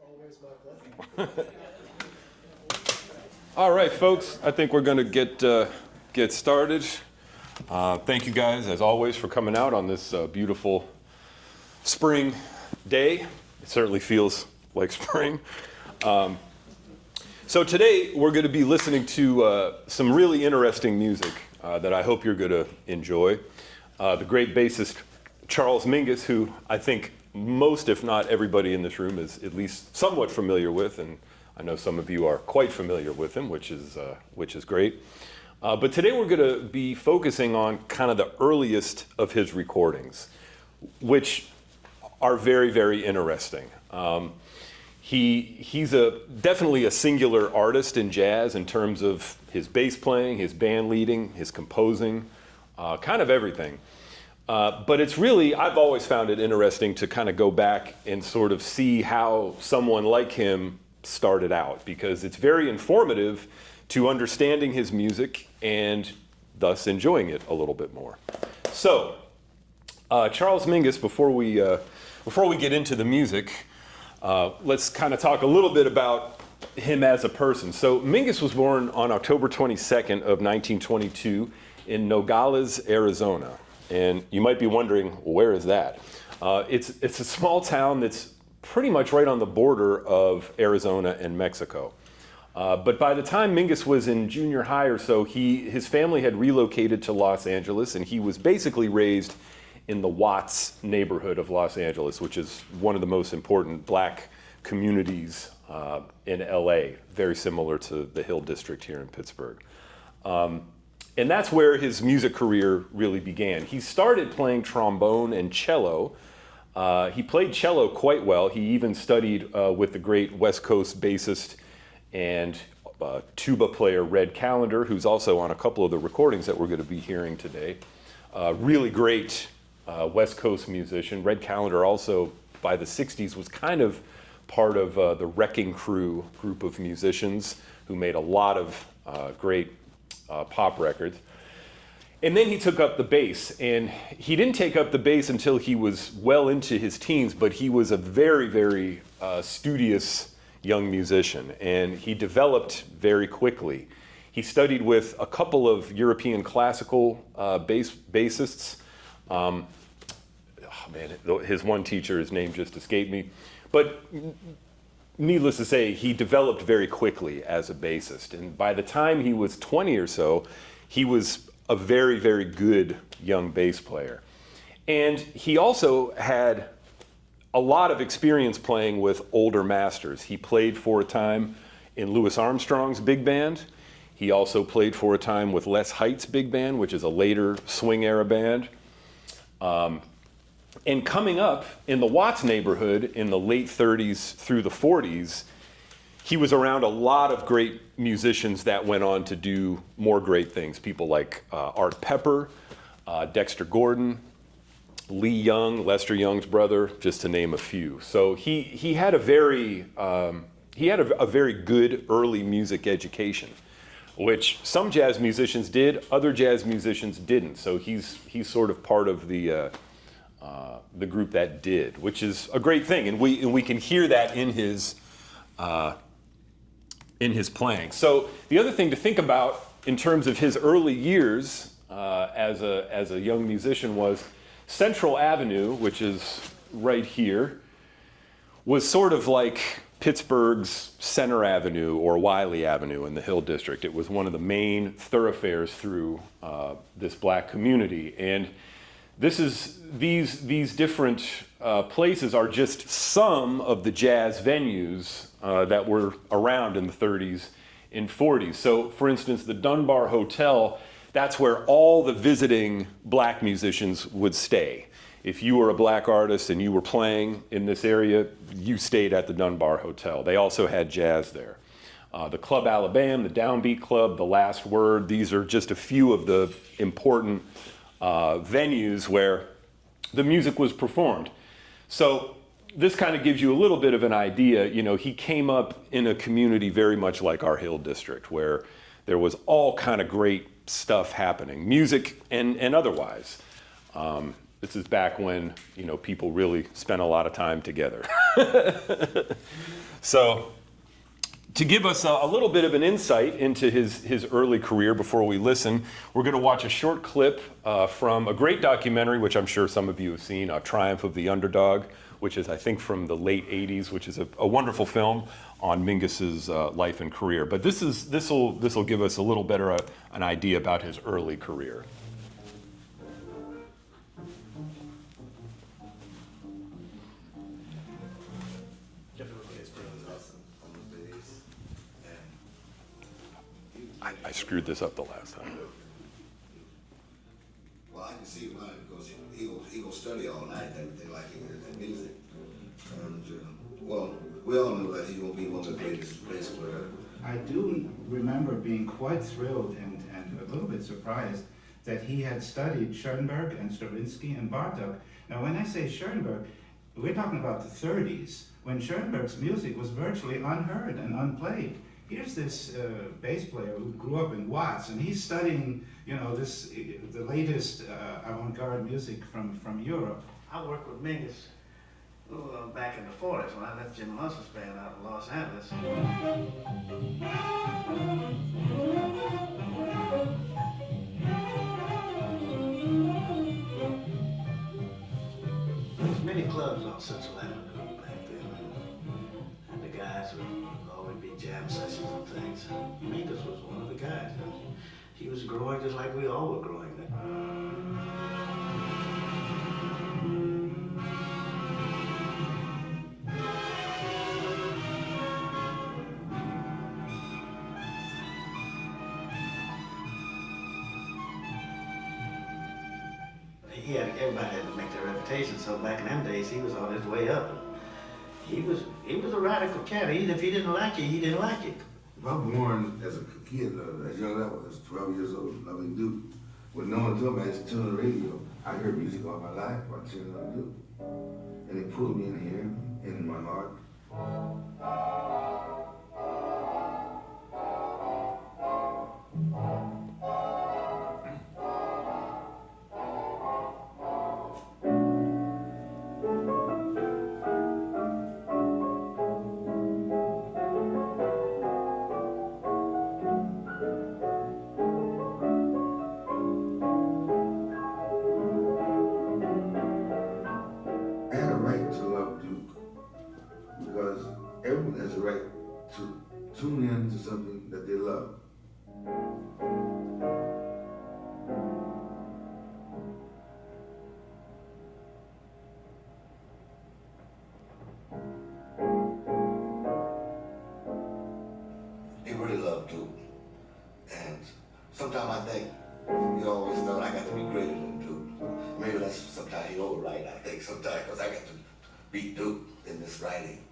Always my pleasure. All right, folks, I think we're going to get started. Thank you guys, as always, for coming out on this beautiful spring day. It certainly feels like spring. So today we're going to be listening to some really interesting music that I hope you're going to enjoy. The great bassist Charles Mingus, who I think most, if not everybody in this room is at least somewhat familiar with, and I know some of you are quite familiar with him, which is great. But today we're going to be focusing on kind of the earliest of his recordings, which are very, very interesting. He's definitely a singular artist in jazz in terms of his bass playing, his band leading, his composing, kind of everything. But it's really, I've always found it interesting to kind of go back and sort of see how someone like him started out, because it's very informative to understanding his music and thus enjoying it a little bit more. So, Charles Mingus, before we get into the music, let's kind of talk a little bit about him as a person. So Mingus was born on October 22nd of 1922 in Nogales, Arizona. And you might be wondering, where is that? It's a small town that's pretty much right on the border of Arizona and Mexico. But by the time Mingus was in junior high or so, his family had relocated to Los Angeles, and he was basically raised in the Watts neighborhood of Los Angeles, which is one of the most important black communities in LA, very similar to the Hill District here in Pittsburgh. And that's where his music career really began. He started playing trombone and cello. He played cello quite well. He even studied with the great West Coast bassist and tuba player Red Callender, who's also on a couple of the recordings that we're going to be hearing today. Really great West Coast musician. Red Callender also, by the 60s, was kind of part of the Wrecking Crew group of musicians who made a lot of great pop records. And then he took up the bass, and he didn't take up the bass until he was well into his teens, but he was a very, very studious young musician, and he developed very quickly. He studied with a couple of European classical bassists. His one teacher, his name just escaped me, but needless to say, he developed very quickly as a bassist. And by the time he was 20 or so, he was a very, very good young bass player. And he also had a lot of experience playing with older masters. He played for a time in Louis Armstrong's big band. He also played for a time with Les Height's big band, which is a later swing era band. And coming up in the Watts neighborhood in the late 30s through the 40s, he was around a lot of great musicians that went on to do more great things. People like Art Pepper, Dexter Gordon, Lee Young, Lester Young's brother, just to name a few. So he had a very good early music education, which some jazz musicians did, other jazz musicians didn't. So he's sort of part of the group that did, which is a great thing, and we can hear that in his playing. So the other thing to think about in terms of his early years as a young musician was Central Avenue, which is right here, was sort of like Pittsburgh's Center Avenue or Wiley Avenue in the Hill District. It was one of the main thoroughfares through this black community, and these different places are just some of the jazz venues that were around in the 30s and 40s. So, for instance, the Dunbar Hotel, that's where all the visiting black musicians would stay. If you were a black artist and you were playing in this area, you stayed at the Dunbar Hotel. They also had jazz there. The Club Alabama, the Downbeat Club, the Last Word, these are just a few of the important venues where the music was performed. So this kind of gives you a little bit of an idea. You know, he came up in a community very much like our Hill District, where there was all kind of great stuff happening, music and otherwise. This is back when, you know, people really spent a lot of time together. So, to give us a little bit of an insight into his early career before we listen, we're going to watch a short clip from a great documentary, which I'm sure some of you have seen, Triumph of the Underdog, which is, I think, from the late 80s, which is a wonderful film on Mingus's life and career. But this will give us a little better an idea about his early career. I screwed this up the last time. Well, I can see why, because he will study all night and everything like that music. And, well, we all know that he will be one of the greatest bass players. I do remember being quite thrilled and a little bit surprised that he had studied Schoenberg and Stravinsky and Bartók. Now, when I say Schoenberg, we're talking about the 30s, when Schoenberg's music was virtually unheard and unplayed. Here's this bass player who grew up in Watts, and he's studying, the latest avant-garde music from Europe. I worked with Mingus back in the 40s when I left Jim Huss's band out of Los Angeles. There's many clubs on Central Avenue back then, and the guys would always be jam sessions and things. Mingus was one of the guys. He was growing just like we all were growing then. Everybody had to make their reputation, so back in them days, he was on his way up. He was a radical cat. If he didn't like it, he didn't like it. If I was born as a kid, as young as I was, 12 years old, loving Duke, with no one told me I had to turn on the radio. I heard music all my life while turning on Duke. And it pulled me in here, in my heart. Everyone has a right to tune in to something that they love. He really loved Duke. And sometimes I think he always thought I got to be greater than Duke. Maybe that's sometimes he overwrite, I think, sometimes, because I got to beat Duke in this writing.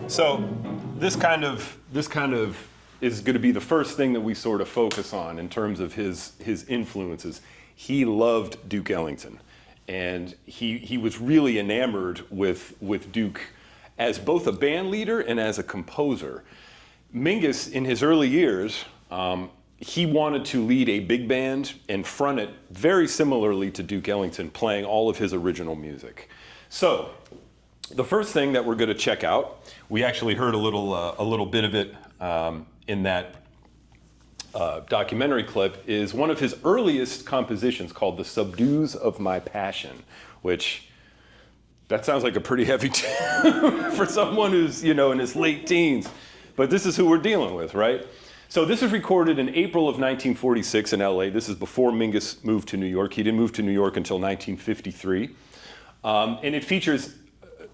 So this kind of is going to be the first thing that we sort of focus on in terms of his influences. He loved Duke Ellington, and he was really enamored with Duke as both a band leader and as a composer. Mingus, in his early years, he wanted to lead a big band and front it very similarly to Duke Ellington, playing all of his original music. So the first thing that we're going to check out, we actually heard a little bit of it in that documentary clip, is one of his earliest compositions called "The Subdues of My Passion," which that sounds like a pretty heavy tune for someone who's in his late teens. But this is who we're dealing with, right? So this is recorded in April of 1946 in LA. This is before Mingus moved to New York. He didn't move to New York until 1953. And it features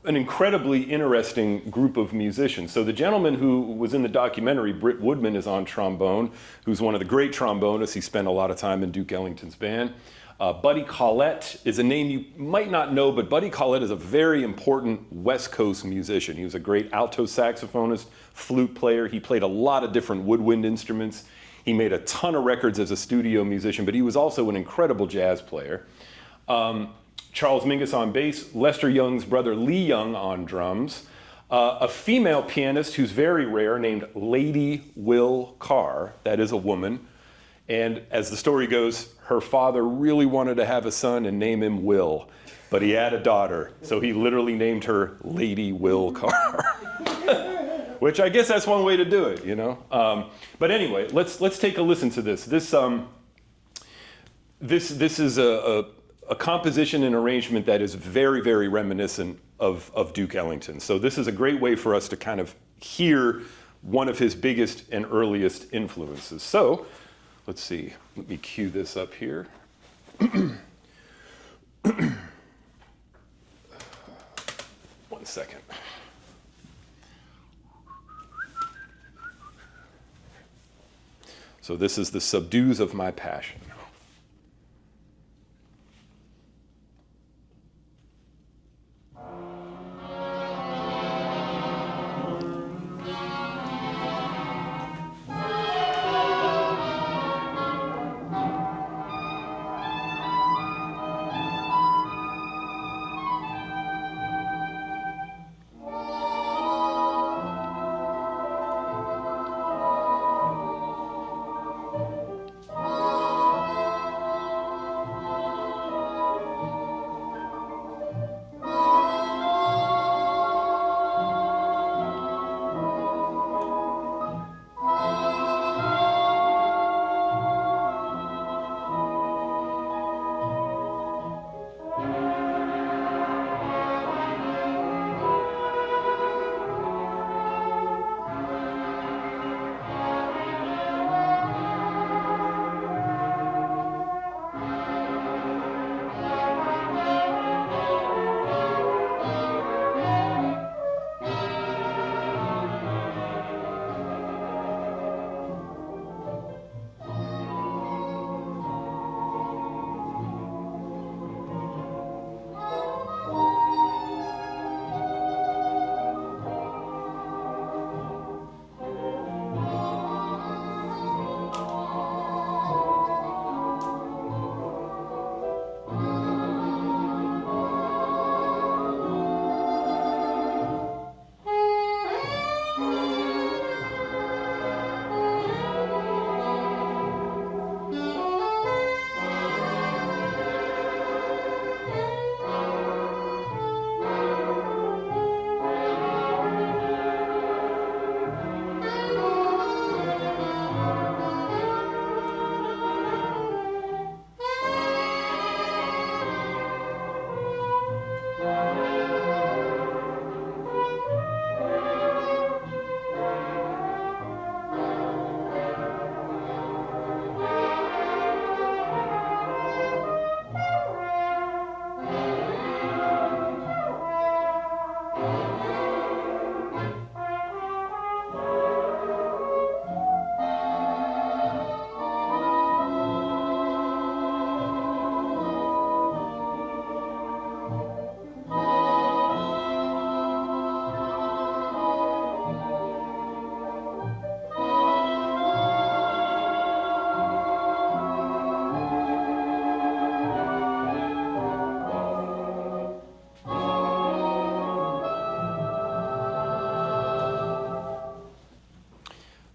an incredibly interesting group of musicians. So the gentleman who was in the documentary, Britt Woodman, is on trombone, who's one of the great trombonists. He spent a lot of time in Duke Ellington's band. Buddy Collette is a name you might not know, but Buddy Collette is a very important West Coast musician. He was a great alto saxophonist, flute player. He played a lot of different woodwind instruments. He made a ton of records as a studio musician, but he was also an incredible jazz player. Charles Mingus on bass, Lester Young's brother Lee Young on drums, a female pianist who's very rare named Lady Will Carr, that is a woman, and as the story goes, her father really wanted to have a son and name him Will. but he had a daughter, so he literally named her Lady Will Carr. Which I guess that's one way to do it, you know. But anyway, let's take a listen to this. This is a composition and arrangement that is very, very reminiscent of Duke Ellington. So this is a great way for us to kind of hear one of his biggest and earliest influences. So let's see. Let me cue this up here. 1 second. So this is the subdues of my passion.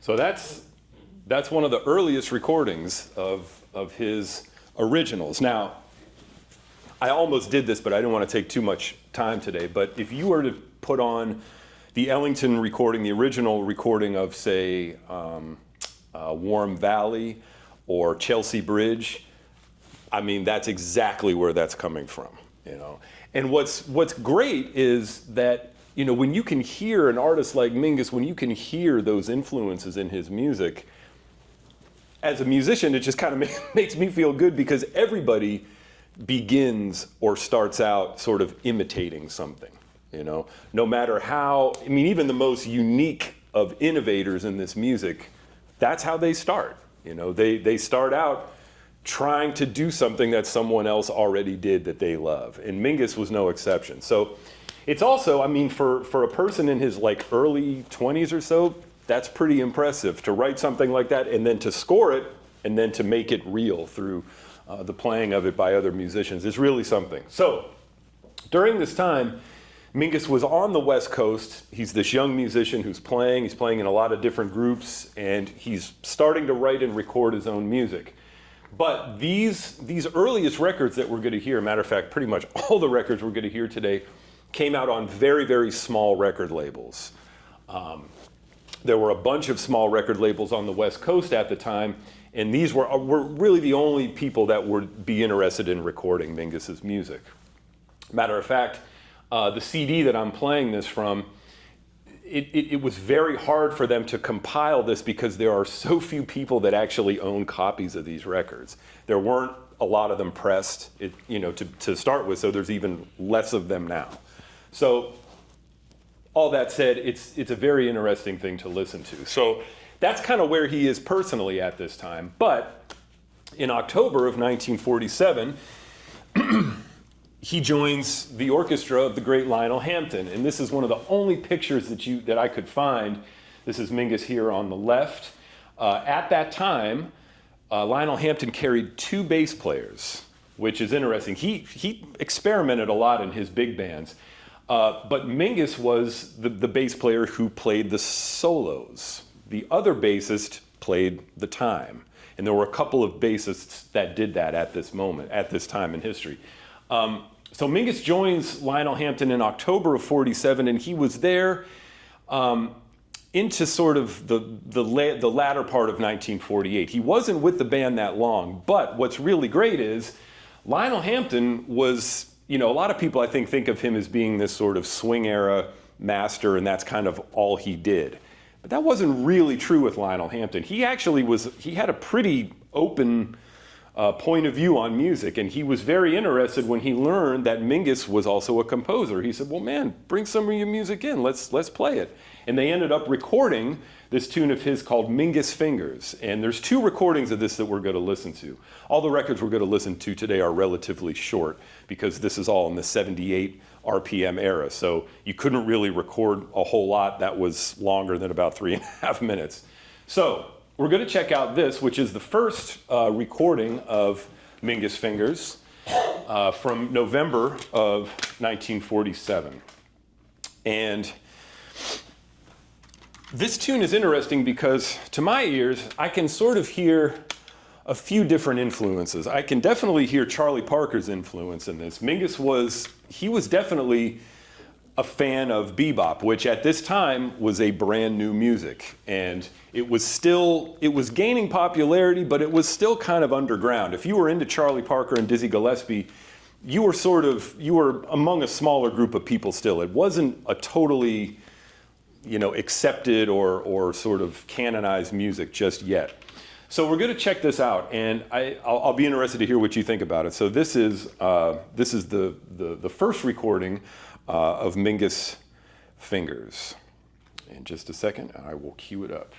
So that's one of the earliest recordings of his originals. Now, I almost did this, but I didn't want to take too much time today. But if you were to put on the Ellington recording, the original recording of, say, Warm Valley or Chelsea Bridge, I mean, that's exactly where that's coming from, you know. And what's great is that, you know, when you can hear an artist like Mingus, when you can hear those influences in his music, as a musician, it just kind of makes me feel good, because everybody begins or starts out sort of imitating something, you know, no matter how, I mean, even the most unique of innovators in this music, that's how they start, you know, they start out trying to do something that someone else already did that they love, and Mingus was no exception. So it's also, I mean, for a person in his like early 20s or so, that's pretty impressive to write something like that and then to score it and then to make it real through the playing of it by other musicians is really something. So during this time, Mingus was on the West Coast. He's this young musician who's playing. He's playing in a lot of different groups, and he's starting to write and record his own music. But these earliest records that we're going to hear, matter of fact, pretty much all the records we're going to hear today came out on very, very small record labels. There were a bunch of small record labels on the West Coast at the time, and these were really the only people that would be interested in recording Mingus's music. Matter of fact, the CD that I'm playing this from, it was very hard for them to compile this because there are so few people that actually own copies of these records. There weren't a lot of them pressed, to start with, so there's even less of them now. So all that said, it's a very interesting thing to listen to. So that's kind of where he is personally at this time. But in October of 1947, he joins the orchestra of the great Lionel Hampton. And this is one of the only pictures that I could find. This is Mingus here on the left. At that time, Lionel Hampton carried 2 bass players, which is interesting. He experimented a lot in his big bands. But Mingus was the bass player who played the solos. The other bassist played the time. And there were a couple of bassists that did that at this time in history. So Mingus joins Lionel Hampton in October of 47, and he was there into sort of the latter part of 1948. He wasn't with the band that long, but what's really great is Lionel Hampton was, a lot of people I think of him as being this sort of swing era master, and that's kind of all he did. But that wasn't really true with Lionel Hampton. He actually he had a pretty open point of view on music, and he was very interested when he learned that Mingus was also a composer. He said, well, man, bring some of your music in, let's play it. And they ended up recording this tune of his called Mingus Fingers. And there's 2 recordings of this that we're going to listen to. All the records we're going to listen to today are relatively short because this is all in the 78 RPM era. So you couldn't really record a whole lot that was longer than about 3.5 minutes. So we're going to check out this, which is the first recording of Mingus Fingers from November of 1947. And this tune is interesting because, to my ears, I can sort of hear a few different influences. I can definitely hear Charlie Parker's influence in this. Mingus was definitely a fan of bebop, which at this time was a brand new music. And it was gaining popularity, but it was still kind of underground. If you were into Charlie Parker and Dizzy Gillespie, you were among a smaller group of people still. It wasn't a totally, accepted or sort of canonized music just yet. So we're going to check this out, and I'll be interested to hear what you think about it. So this is the first recording of Mingus Fingers. In just a second, I will cue it up.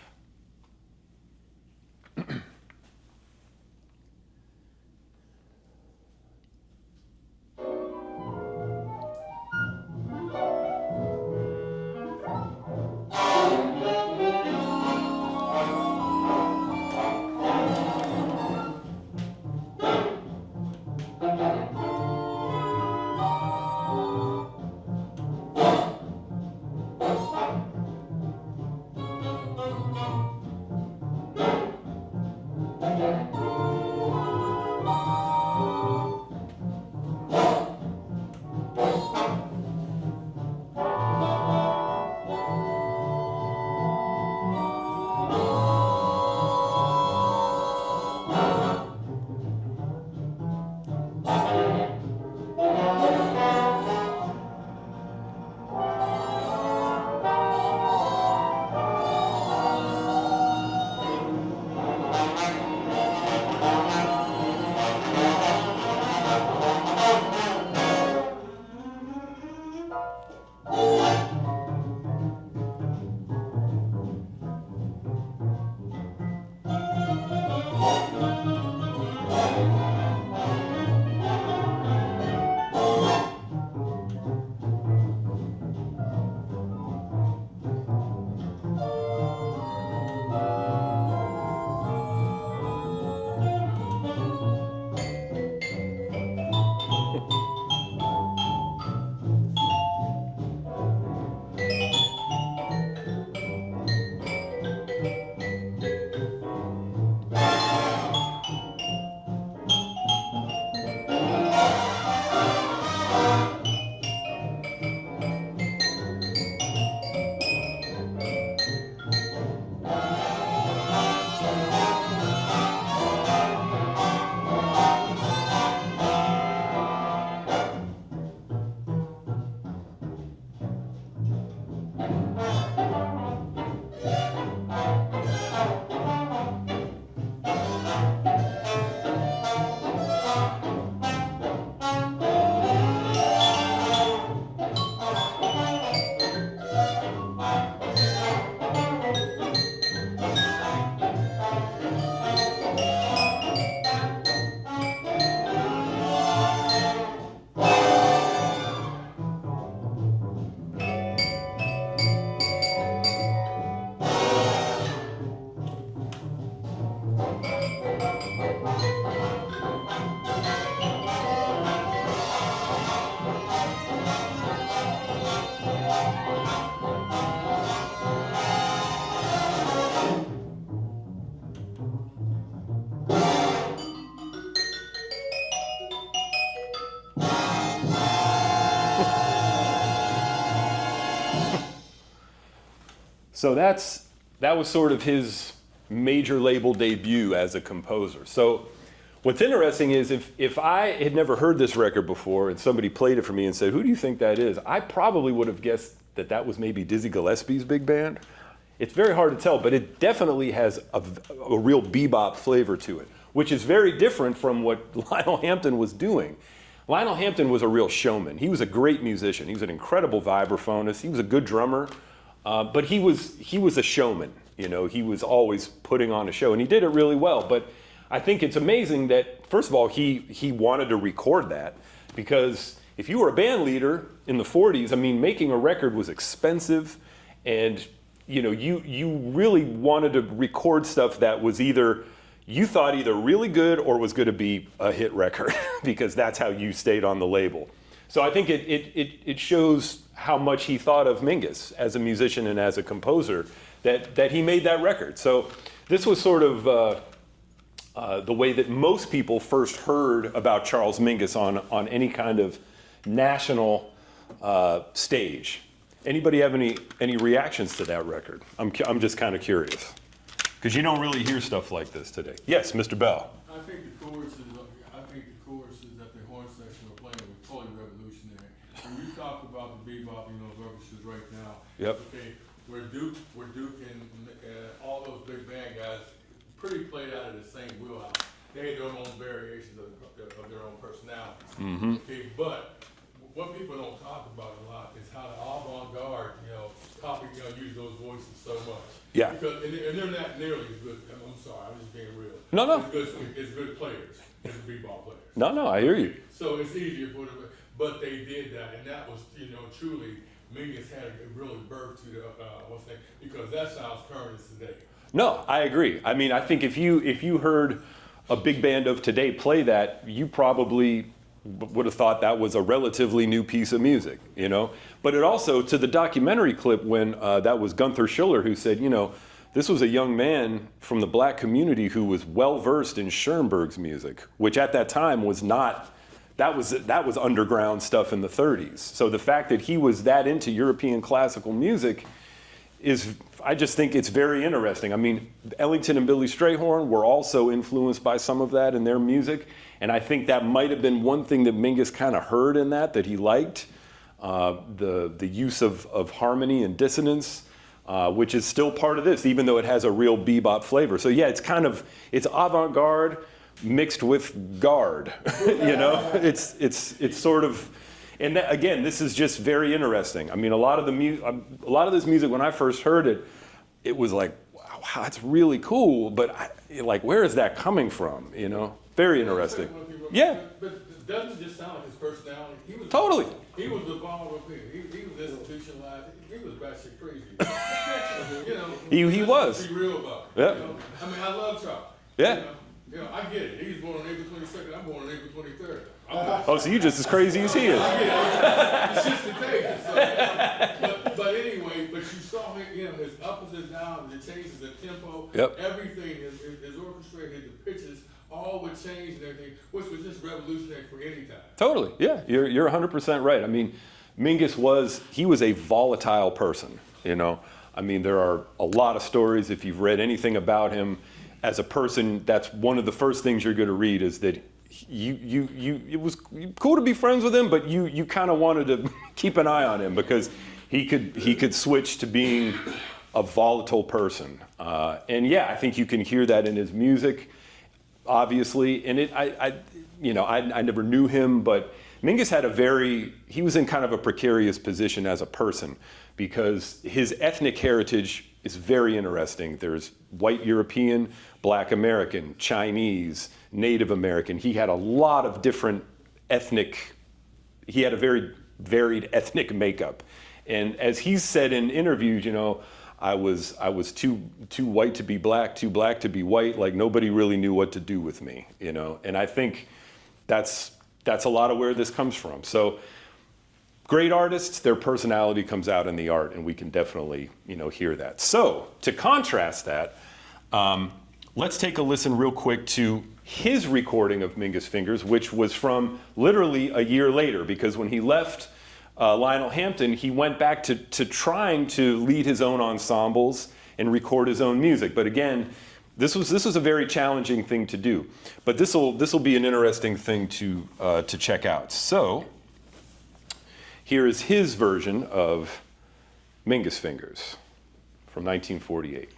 So that was sort of his major label debut as a composer. So what's interesting is if I had never heard this record before and somebody played it for me and said, who do you think that is? I probably would have guessed that that was maybe Dizzy Gillespie's big band. It's very hard to tell, but it definitely has a real bebop flavor to it, which is very different from what Lionel Hampton was doing. Lionel Hampton was a real showman. He was a great musician. He was an incredible vibraphonist. He was a good drummer. But he was a showman, you know. He was always putting on a show, and he did it really well. But I think it's amazing that, first of all, he wanted to record that, because if you were a band leader in the 40s, I mean, making a record was expensive, and you know, you really wanted to record stuff that was you thought either really good or was going to be a hit record, because that's how you stayed on the label. So I think it shows how much he thought of Mingus as a musician and as a composer, that he made that record. So this was sort of the way that most people first heard about Charles Mingus on any kind of national stage. Anybody have any reactions to that record? I'm just kind of curious, because you don't really hear stuff like this today. Yes, Mr. Bell. I think the choruses that the horn section were playing were totally revolutionary. When you talk about the bebop, you know, orchestras right now. Yep. Okay, where Duke and all those big band guys pretty played out of the same wheelhouse. They had their own variations of their own personalities. Mm-hmm. Okay, but what people don't talk about a lot is how the avant-garde, you know, use those voices so much. Yeah. Because and they're not nearly as good. I'm sorry, I'm just being real. No. It's good players. It's bebop players. No, I hear you. So it's easier for them, but they did that, and that was, you know, truly, Mingus had a really birth to the because that sounds current as today. No, I agree. I mean, I think if you heard a big band of today play that, you probably would have thought that was a relatively new piece of music, you know. But it also, to the documentary clip when that was Gunther Schuller who said, you know, this was a young man from the black community who was well versed in Schoenberg's music, which at that time was not. That was underground stuff in the 30s. So the fact that he was that into European classical music I just think it's very interesting. I mean, Ellington and Billy Strayhorn were also influenced by some of that in their music, and I think that might have been one thing that Mingus kind of heard in that he liked, the use of harmony and dissonance, which is still part of this, even though it has a real bebop flavor. So yeah, it's avant-garde mixed with guard, you know? It's sort of, and that, again, this is just very interesting. I mean, a lot of this music, when I first heard it, it was like, wow, that's really cool, but where is that coming from, you know? Very interesting. Yeah. But doesn't it just sound like his personality? Totally. He was evolved up here. He was institutionalized. He was batshit crazy. You know, He was. Be real about it. Yeah. You know? I mean, I love Charles. Yeah. You know, I get it. He was born on April 22nd. I'm born on April 23rd. Oh, so you're just as crazy as he is. It's just the case. So, but anyway, but you saw him, you know, his ups and downs, the changes, the tempo, Yep. everything is orchestrated, the pitches, all would change and everything, which was just revolutionary for any time. Totally. Yeah, you're 100% right. I mean, Mingus was a volatile person, you know. I mean, there are a lot of stories, if you've read anything about him as a person, that's one of the first things you're going to read is that it was cool to be friends with him, but you kind of wanted to keep an eye on him because he could switch to being a volatile person. And yeah, I think you can hear that in his music, obviously. And I never knew him, but Mingus he was in kind of a precarious position as a person because his ethnic heritage is very interesting. There's white European, black American, Chinese, Native American. He had a lot of different he had a very varied ethnic makeup. And as he's said in interviews, you know, I was too white to be black, too black to be white. Like nobody really knew what to do with me, you know. And I think that's a lot of where this comes from. So great artists, their personality comes out in the art, and we can definitely, you know, hear that. So to contrast that, let's take a listen real quick to his recording of Mingus Fingers, which was from literally a year later, because when he left Lionel Hampton, he went back to trying to lead his own ensembles and record his own music. But again, this was a very challenging thing to do. But this will be an interesting thing to check out. So here is his version of Mingus Fingers from 1948.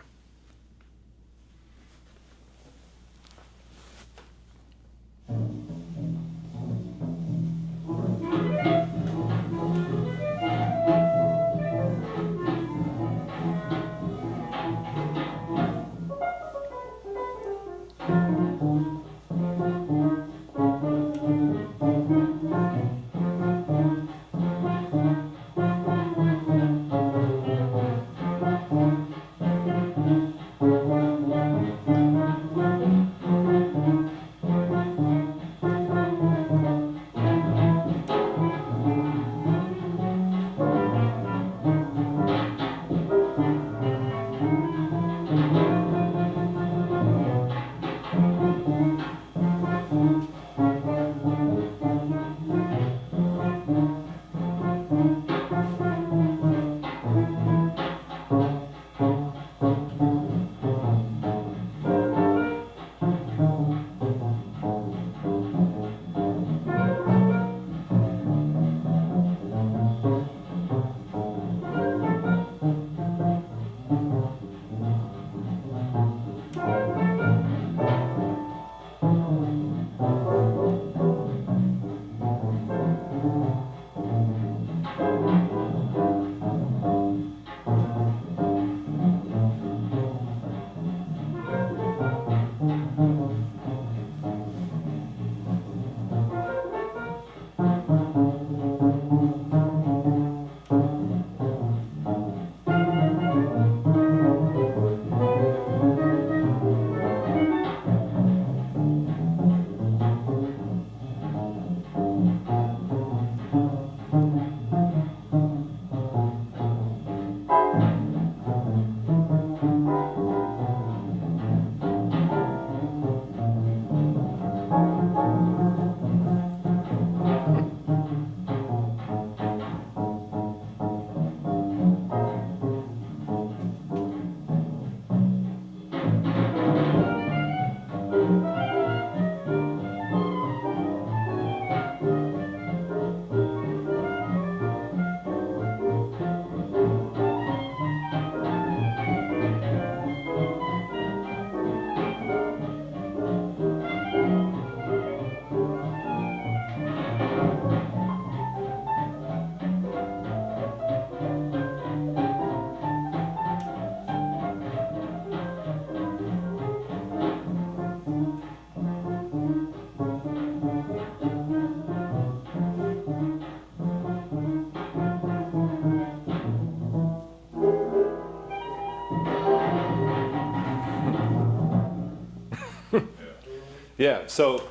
Yeah, so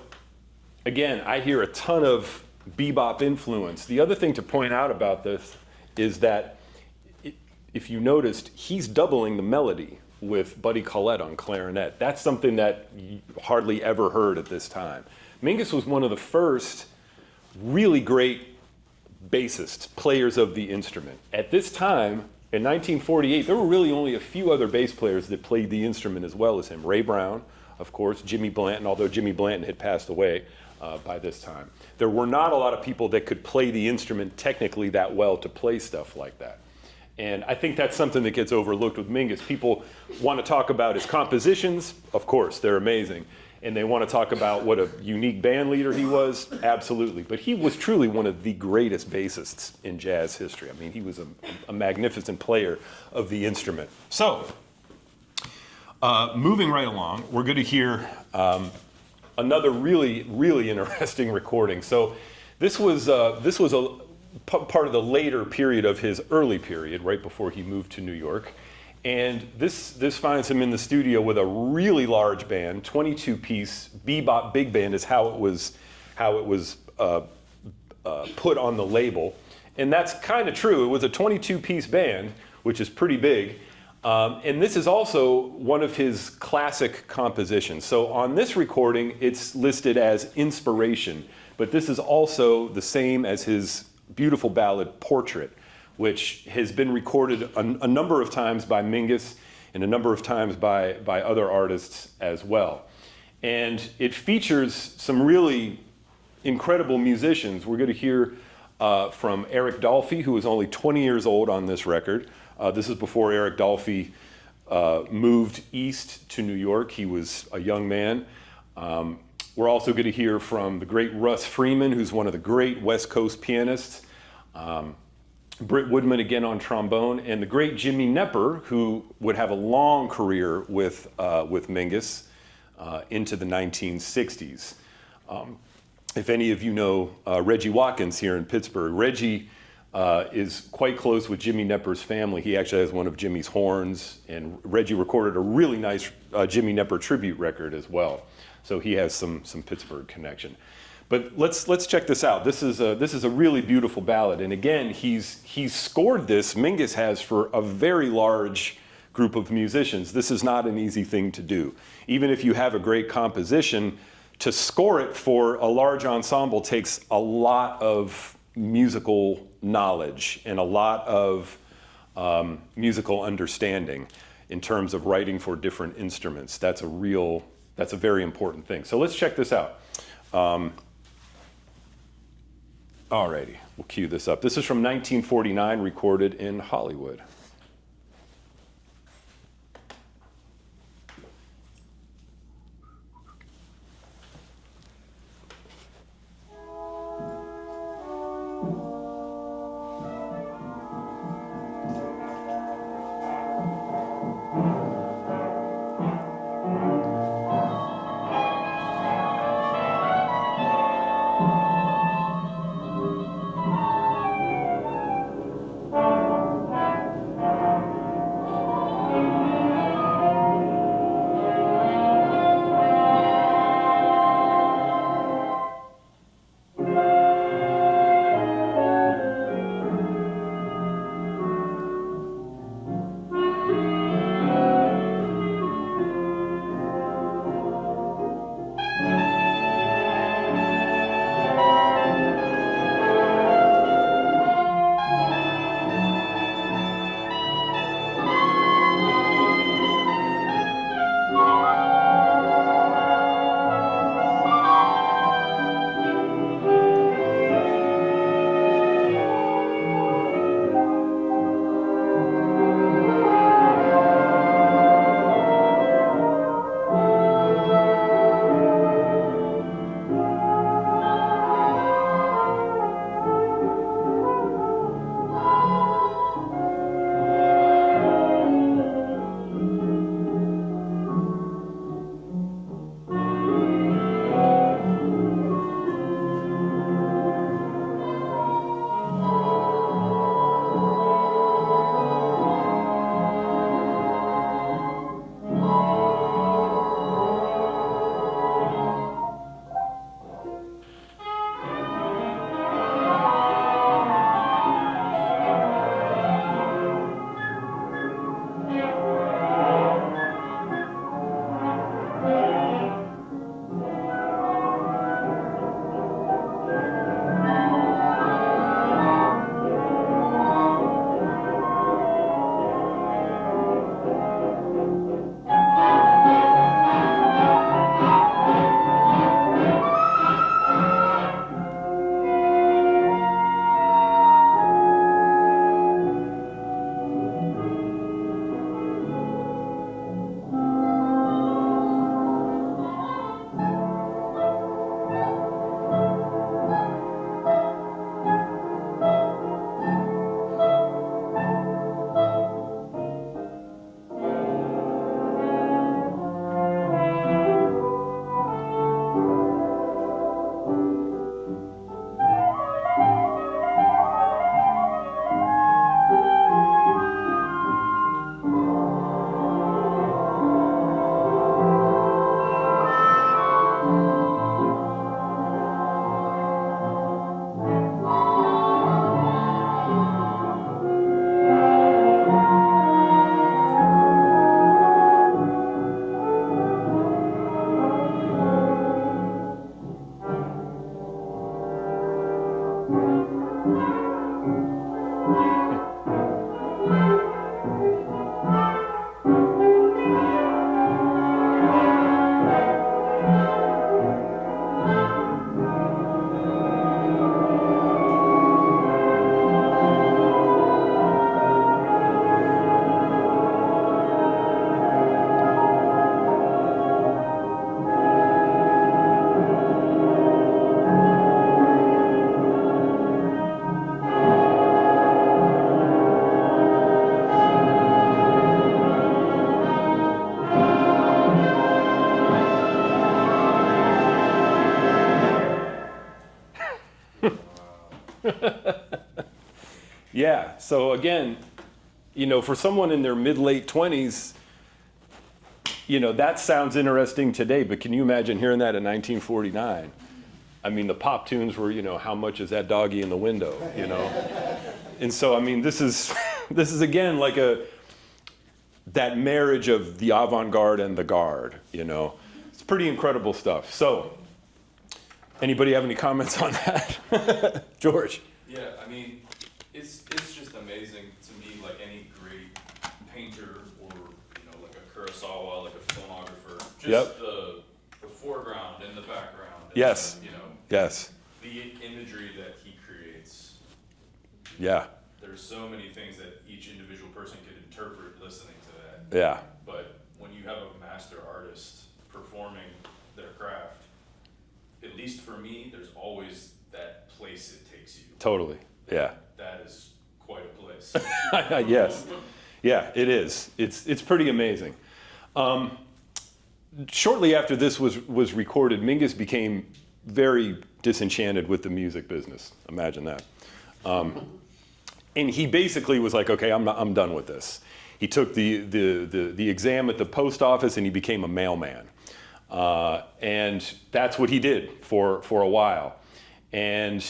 again, I hear a ton of bebop influence. The other thing to point out about this is that if you noticed, he's doubling the melody with Buddy Collette on clarinet. That's something that you hardly ever heard at this time. Mingus was one of the first really great bassists, players of the instrument. At this time, in 1948, there were really only a few other bass players that played the instrument as well as him. Ray Brown, of course, Jimmy Blanton, although Jimmy Blanton had passed away by this time. There were not a lot of people that could play the instrument technically that well to play stuff like that. And I think that's something that gets overlooked with Mingus. People want to talk about his compositions. Of course, they're amazing. And they want to talk about what a unique band leader he was. Absolutely. But he was truly one of the greatest bassists in jazz history. I mean, he was a magnificent player of the instrument. So, moving right along, we're going to hear another really, really interesting recording. So this was a part of the later period of his early period, right before he moved to New York. And this finds him in the studio with a really large band, 22-piece bebop big band is how it was put on the label. And that's kind of true. It was a 22-piece band, which is pretty big. And this is also one of his classic compositions. So on this recording, it's listed as Inspiration, but this is also the same as his beautiful ballad, Portrait, which has been recorded a number of times by Mingus and a number of times by other artists as well. And it features some really incredible musicians. We're going to hear from Eric Dolphy, who was only 20 years old on this record. This is before Eric Dolphy moved east to New York. He was a young man. We're also going to hear from the great Russ Freeman, who's one of the great West Coast pianists. Britt Woodman again on trombone, and the great Jimmy Knepper, who would have a long career with Mingus into the 1960s. If any of you know Reggie Watkins here in Pittsburgh, Reggie is quite close with Jimmy Knepper's family. He actually has one of Jimmy's horns, and Reggie recorded a really nice Jimmy Knepper tribute record as well. So he has some Pittsburgh connection. But let's check this out. This is a really beautiful ballad, and again, he's scored this. Mingus has for a very large group of musicians. This is not an easy thing to do. Even if you have a great composition, to score it for a large ensemble takes a lot of musical knowledge and a lot of musical understanding in terms of writing for different instruments. That's a very important thing. So let's check this out. Alrighty, we'll cue this up. This is from 1949, recorded in Hollywood. Yeah. So again, you know, for someone in their mid-late 20s, you know, that sounds interesting today, but can you imagine hearing that in 1949? I mean, the pop tunes were, you know, how much is that doggy in the window, you know? And so, I mean, this is again like that marriage of the avant-garde and the garde, you know? It's pretty incredible stuff. So, anybody have any comments on that? George? Yeah, I mean, it's just amazing to me, like any great painter or, you know, like a Kurosawa, like a filmographer, just Yep. the foreground and the background. And Yes. you know, Yes. the imagery that he creates. Yeah. There's so many things that each individual person could interpret listening to that. Yeah. But when you have a master artist performing their craft, at least for me, there's always that place it takes you. Totally. Yeah. That is quite a place. Yes. Yeah, it is. It's pretty amazing. Shortly after this was recorded, Mingus became very disenchanted with the music business. Imagine that. And he basically was like, okay, I'm done with this. He took the exam at the post office and he became a mailman. And that's what he did for a while. And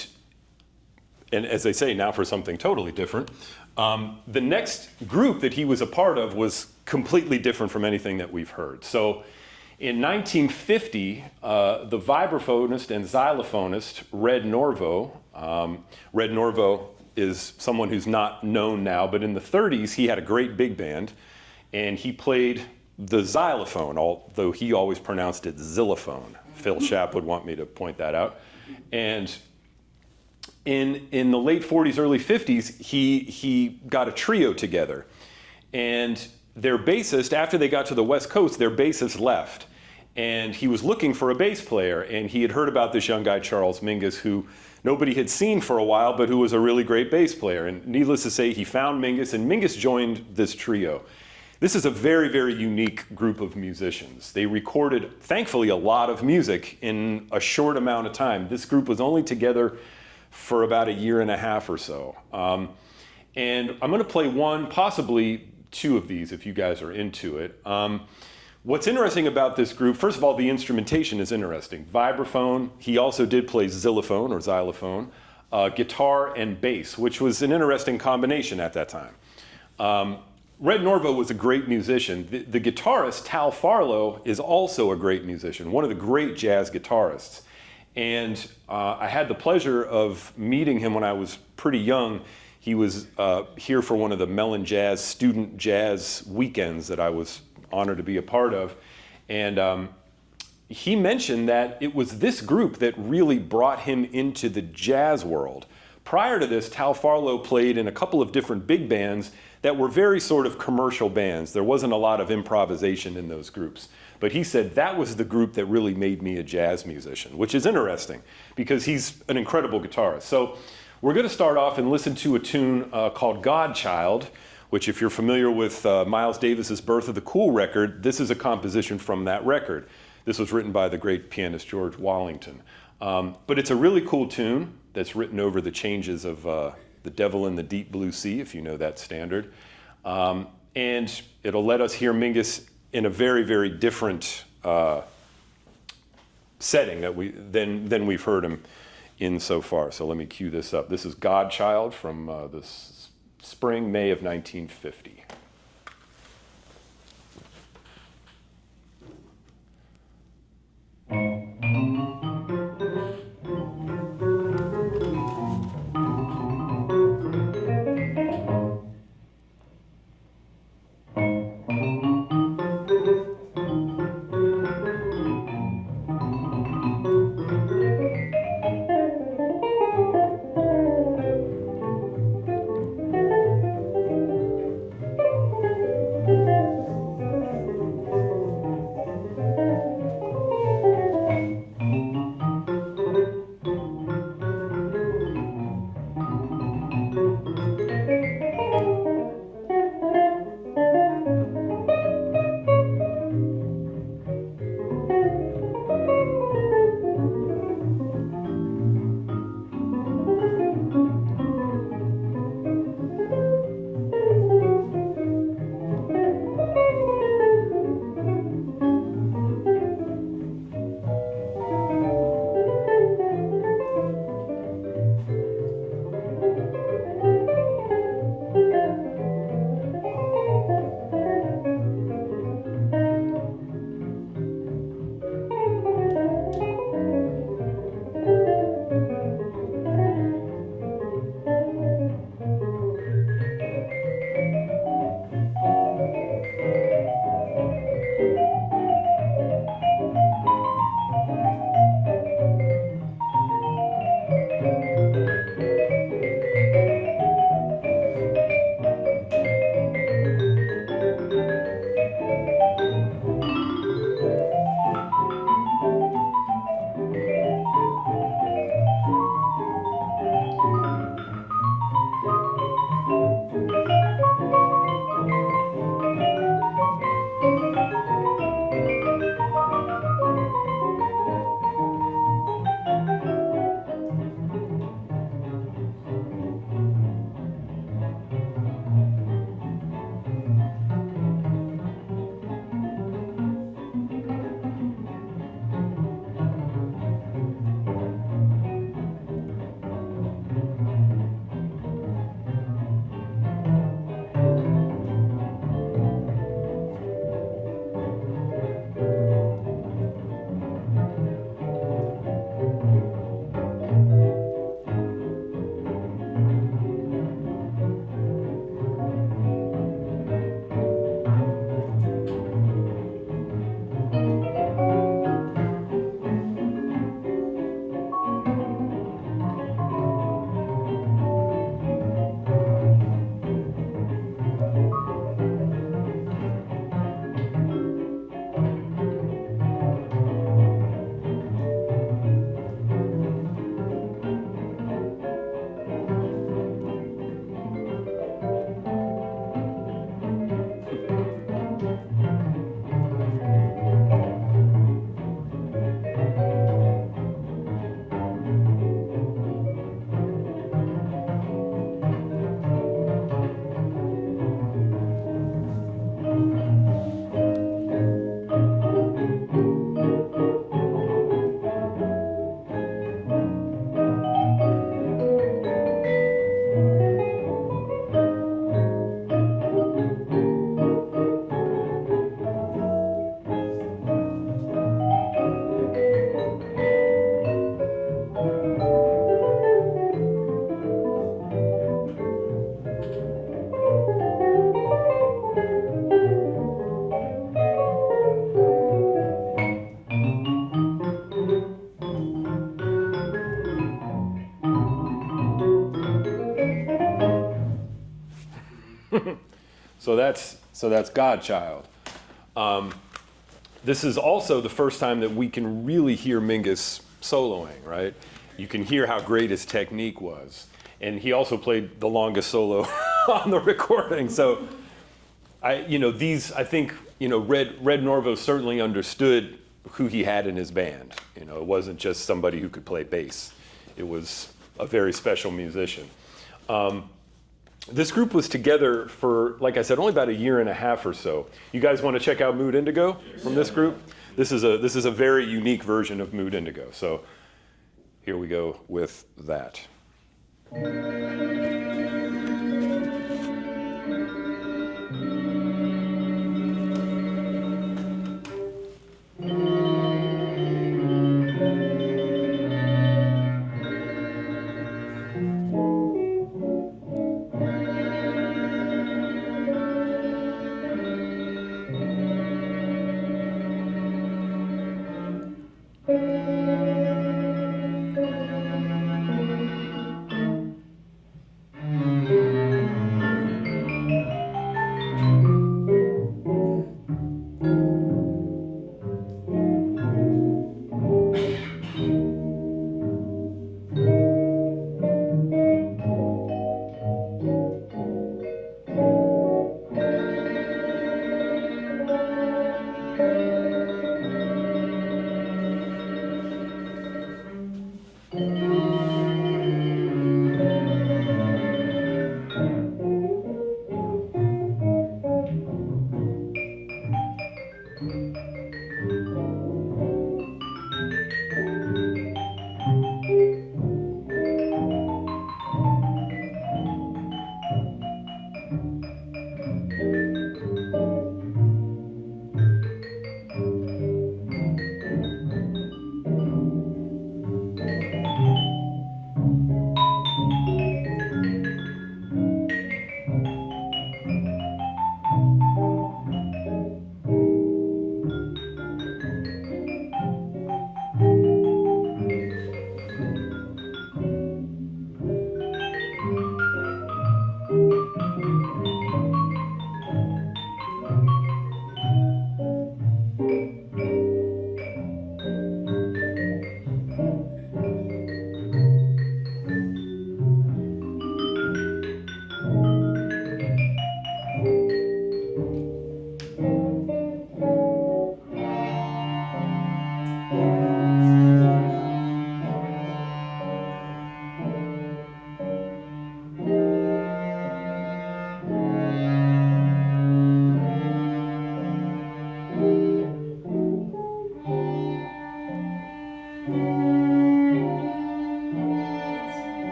as they say, now for something totally different. The next group that he was a part of was completely different from anything that we've heard. So in 1950, the vibraphonist and xylophonist Red Norvo, Red Norvo is someone who's not known now, but in the 30s he had a great big band and he played the xylophone, although he always pronounced it xylophone. Phil Schapp would want me to point that out. And in the late 40s, early 50s, he got a trio together. And their bassist, after they got to the West Coast, their bassist left. And he was looking for a bass player. And he had heard about this young guy, Charles Mingus, who nobody had seen for a while, but who was a really great bass player. And needless to say, he found Mingus, and Mingus joined this trio. This is a very, very unique group of musicians. They recorded, thankfully, a lot of music in a short amount of time. This group was only together for about a year and a half or so. And I'm going to play one, possibly two of these if you guys are into it. What's interesting about this group, first of all, the instrumentation is interesting. Vibraphone, he also did play xylophone or xylophone, guitar and bass, which was an interesting combination at that time. Red Norvo was a great musician. The guitarist, Tal Farlow, is also a great musician, one of the great jazz guitarists. And I had the pleasure of meeting him when I was pretty young. He was here for one of the Mellon Jazz student jazz weekends that I was honored to be a part of. And he mentioned that it was this group that really brought him into the jazz world. Prior to this, Tal Farlow played in a couple of different big bands that were very sort of commercial bands. There wasn't a lot of improvisation in those groups. But he said that was the group that really made me a jazz musician, which is interesting because he's an incredible guitarist. So we're going to start off and listen to a tune called Godchild, which if you're familiar with Miles Davis's Birth of the Cool record, this is a composition from that record. This was written by the great pianist George Wallington. But it's a really cool tune that's written over the changes of The Devil in the Deep Blue Sea, if you know that standard. And it'll let us hear Mingus in a very, very different setting than we've heard him in so far. So let me cue this up. This is Godchild from the spring, May of 1950. So that's Godchild. This is also the first time that we can really hear Mingus soloing, right? You can hear how great his technique was. And he also played the longest solo on the recording. So I think Red Norvo certainly understood who he had in his band. It wasn't just somebody who could play bass. It was a very special musician. This group was together for, like I said, only about a year and a half or so. You guys want to check out Mood Indigo from this group? This is a very unique version of Mood Indigo. So here we go with that.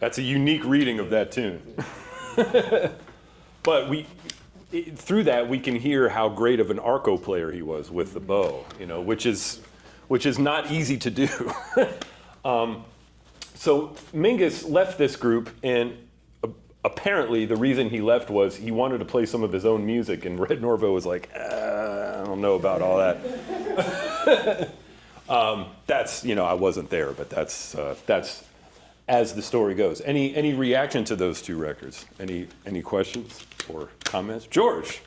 That's a unique reading of that tune. But through that, we can hear how great of an arco player he was with the bow, which is not easy to do. So Mingus left this group, and apparently the reason he left was he wanted to play some of his own music, and Red Norvo was like, I don't know about all that. That's, I wasn't there, but that's as the story goes. Any reaction to those two records? Any questions or comments? George?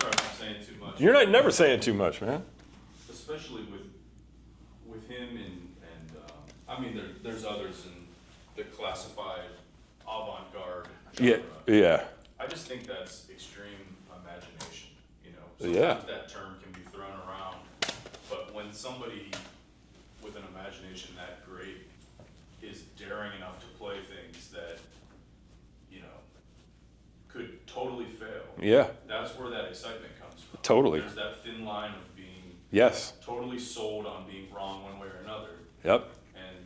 Sorry, I'm not saying too much. You're never saying too much, man. Especially with him and I mean, there's others in the classified avant-garde genre. Yeah. I just think that's extreme imagination, you know? Yeah. Sometimes that term can be thrown around, but when somebody with an imagination that great is daring enough to play things that, you know, could totally fail. Yeah. That's where that excitement comes from. Totally. There's that thin line of being Yes. totally sold on being wrong one way or another. Yep. And,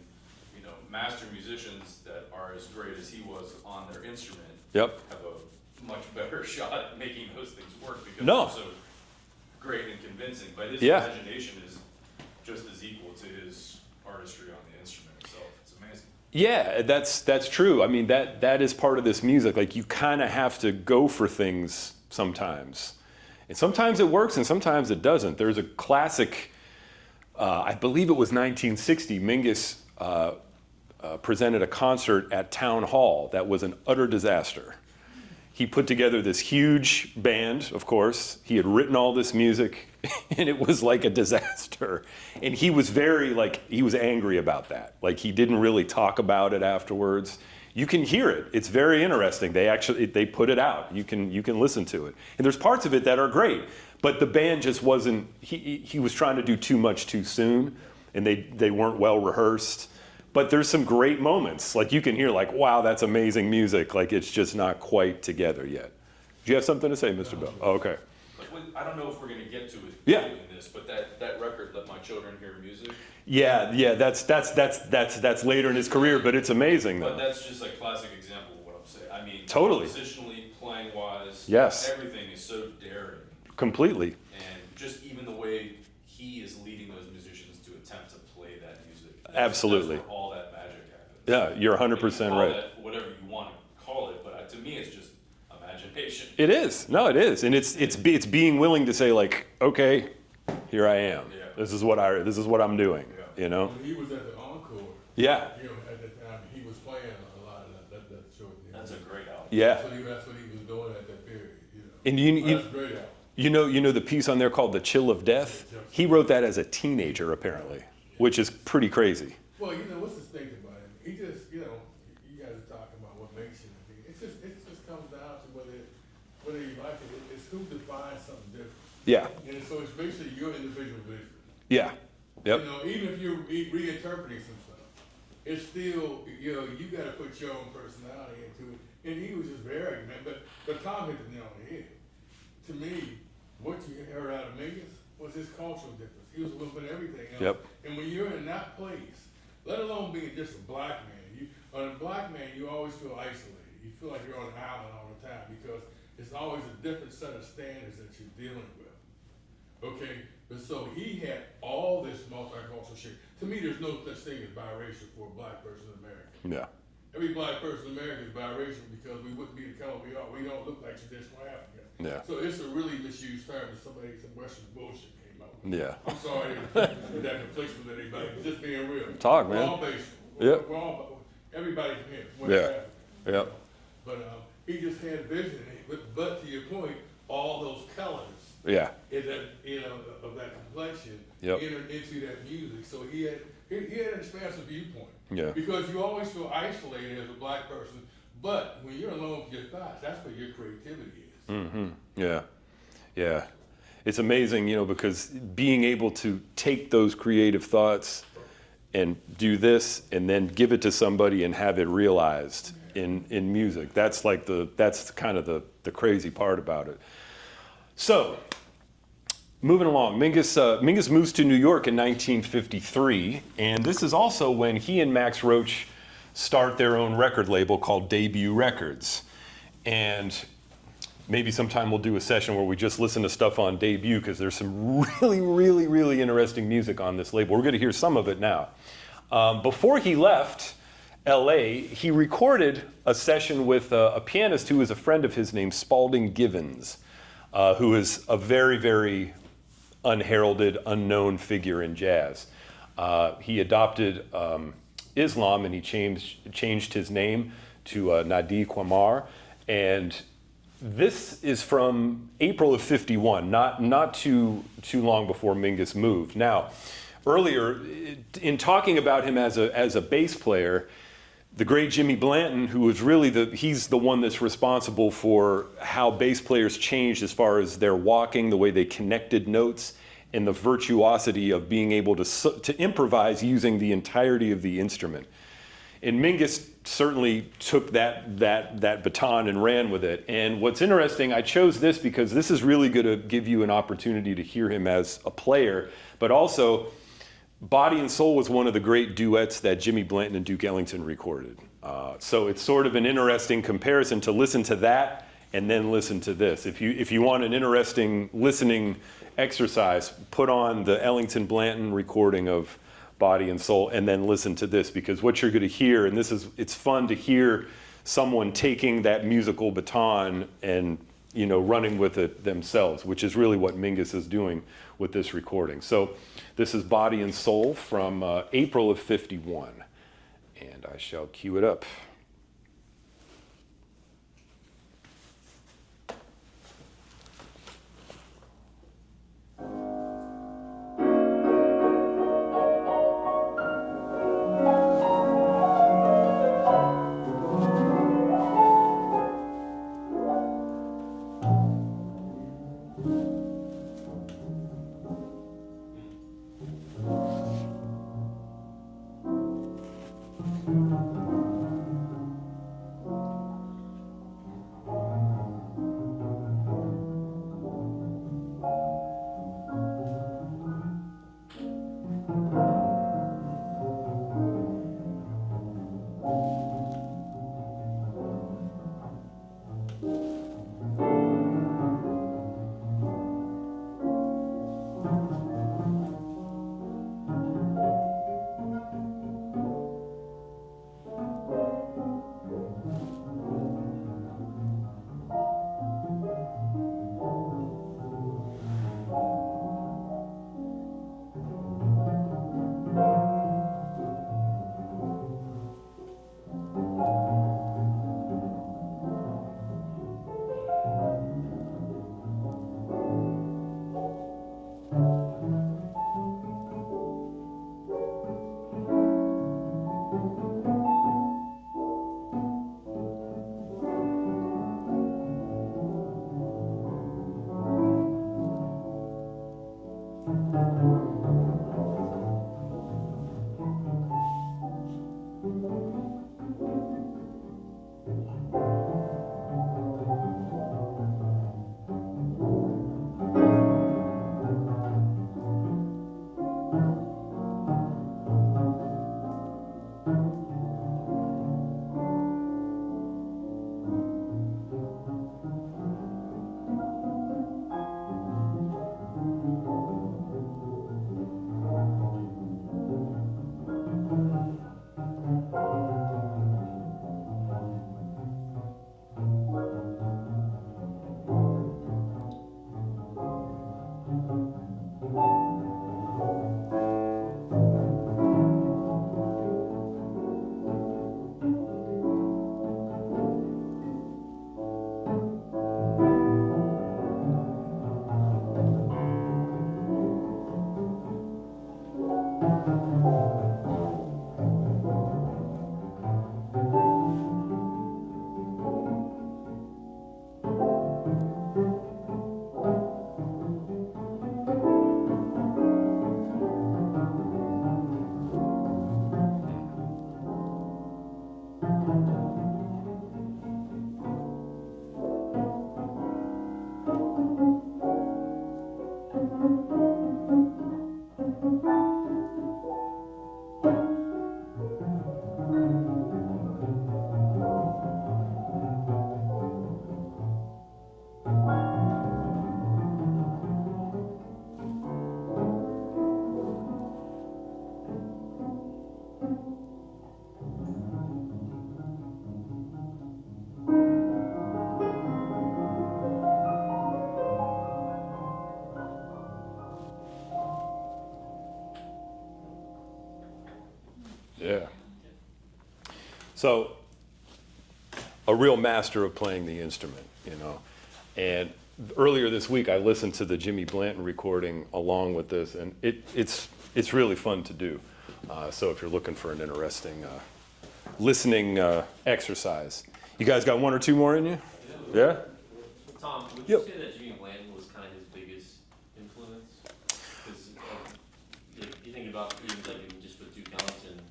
you know, master musicians that are as great as he was on their instrument Yep. have a much better shot at making those things work because No. they're so great and convincing. But his Yeah. imagination is just as equal to his artistry on the instrument itself. It's amazing. Yeah, that's true. I mean, that is part of this music. Like, you kind of have to go for things sometimes. And sometimes it works and sometimes it doesn't. There's a classic, I believe it was 1960, Mingus presented a concert at Town Hall that was an utter disaster. He put together this huge band, of course. He had written all this music, and it was like a disaster. And he was he was angry about that. Like, he didn't really talk about it afterwards. You can hear it. It's very interesting. They put it out. You can listen to it. And there's parts of it that are great, but the band just wasn't, he was trying to do too much too soon, and they weren't well rehearsed. But there's some great moments. Like, you can hear, like, wow, that's amazing music. Like, it's just not quite together yet. Do you have something to say, Mr. Bell? Oh, okay. I don't know if we're going to get to it Yeah. in this, but that record, Let My Children Hear Music. Yeah, that's later in his career, but it's amazing though. But that's just a classic example of what I'm saying. I mean, Totally. Positionally, playing wise, Yes. everything is so daring. Completely. And just even the way he is leading those musicians to attempt to play that music. Absolutely. That's where all that magic happens. Yeah, you're 100% You can call right. that whatever you want to call it, but to me, it's just imagination. It is. No, it is, and it's being willing to say, like, okay, here I am. Yeah. This is what I'm doing. Yeah. You know. When he was at the Encore, Yeah. you know, at the time, he was playing a lot of that short. That's a great album. Yeah. That's what he was doing at that period, you know. And That's a great album. you know the piece on there called "The Chill of Death." He wrote that as a teenager, apparently, which is pretty crazy. Well, you know, what's his thing about him? He just, you know, you guys are talking about what makes him. It just comes down to whether you like it. It's who defines something different. Yeah. And so it's basically your individual vision. Yeah. Yep. You know, even if you're reinterpreting some stuff, it's still, you know, you got to put your own personality into it. And he was just very, man. But Tom hit the nail on the head. To me, what you heard out of Mingus was his cultural difference. He was willing everything else. Yep. And when you're in that place, let alone being just a black man, on a black man, you always feel isolated. You feel like you're on an island all the time because it's always a different set of standards that you're dealing with. Okay, but so he had all this multicultural shit. To me, there's no such thing as biracial for a black person in America. Yeah. Every black person in America is biracial because we wouldn't be the color we are. We don't look like traditional Africans. Yeah. So it's a really misused term that some Western bullshit came out with. Yeah. I'm sorry if that conflicts with anybody. Just being real. Talk, man. We're all basic. Yep. We're all, everybody from here. Yeah. Yep. But he just had vision. But to your point, all those colors Yeah. in that, you know, of that complexion Yep. entered into that music. So he had an expansive viewpoint. Yeah. Because you always feel isolated as a black person, but when you're alone with your thoughts, that's where your creativity is. Mm-hmm. Yeah. Yeah. It's amazing, you know, because being able to take those creative thoughts and do this and then give it to somebody and have it realized in music. That's kind of the crazy part about it. So, moving along, Mingus moves to New York in 1953, and this is also when he and Max Roach start their own record label called Debut Records. And maybe sometime we'll do a session where we just listen to stuff on Debut, because there's some really, really, really interesting music on this label. We're going to hear some of it now. Before he left LA, he recorded a session with a pianist who is a friend of his named Spalding Givens, who is a very, very unheralded, unknown figure in jazz. He adopted Islam, and he changed his name to Nadi Quamar. And this is from April of '51, not too long before Mingus moved. Now, earlier, in talking about him as a bass player, the great Jimmy Blanton, who was really he's the one that's responsible for how bass players changed as far as their walking, the way they connected notes, and the virtuosity of being able to improvise using the entirety of the instrument. And Mingus certainly took that baton and ran with it. And what's interesting, I chose this because this is really going to give you an opportunity to hear him as a player, but also Body and Soul was one of the great duets that Jimmy Blanton and Duke Ellington recorded. So it's sort of an interesting comparison to listen to that and then listen to this. If you want an interesting listening exercise, put on the Ellington Blanton recording of Body and Soul and then listen to this, because what you're going to hear, and it's fun to hear someone taking that musical baton and running with it themselves, which is really what Mingus is doing with this recording. So this is Body and Soul from April of '51, and I shall cue it up. Yeah. So, a real master of playing the instrument, And earlier this week, I listened to the Jimmy Blanton recording along with this, and it's really fun to do. So if you're looking for an interesting listening exercise. You guys got one or two more in you? Yeah? Tom, would Yep. you say that Jimmy Blanton was kind of his biggest influence? Because you think about even just with Duke Ellington,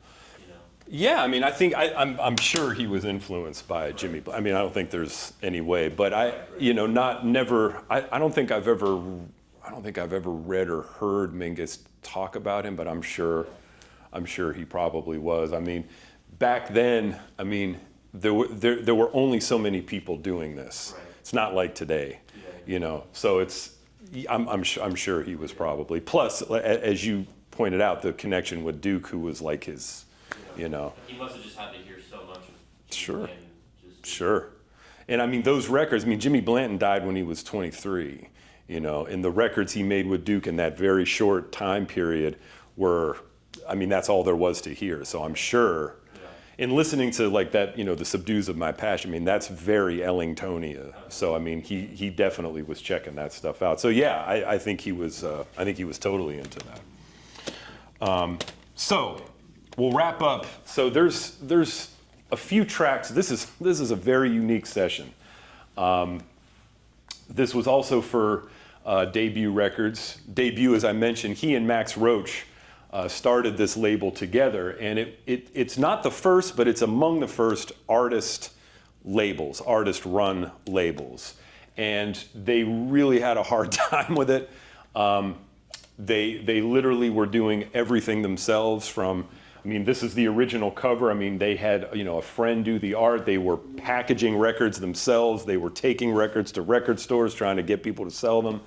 you know. Yeah, I mean, I think I'm sure he was influenced by Jimmy. I mean, I don't think there's any way, but I don't think I've ever read or heard Mingus talk about him, but I'm sure he probably was. I mean, back then, I mean, there were only so many people doing this. Right. It's not like today, you know. So I'm sure he was probably. Plus, as you pointed out, the connection with Duke, who was like his, you know. He must have just had to hear so much of Jimmy Sure. Blanton just Sure. And I mean, those records, I mean, Jimmy Blanton died when he was 23, you know, and the records he made with Duke in that very short time period were, I mean, that's all there was to hear. So I'm sure, in listening to like that, you know, the Subdues of My Passion, I mean, that's very Ellingtonia. So, I mean, he definitely was checking that stuff out. So yeah, I think he was totally into that. So we'll wrap up. So there's a few tracks. This is a very unique session. This was also for Debut Records. Debut, as I mentioned, he and Max Roach started this label together, and it's not the first, but it's among the first artist-run labels. And they really had a hard time with it. They literally were doing everything themselves from, I mean, this is the original cover. I mean, they had, you know, a friend do the art. They were packaging records themselves. They were taking records to record stores trying to get people to sell them.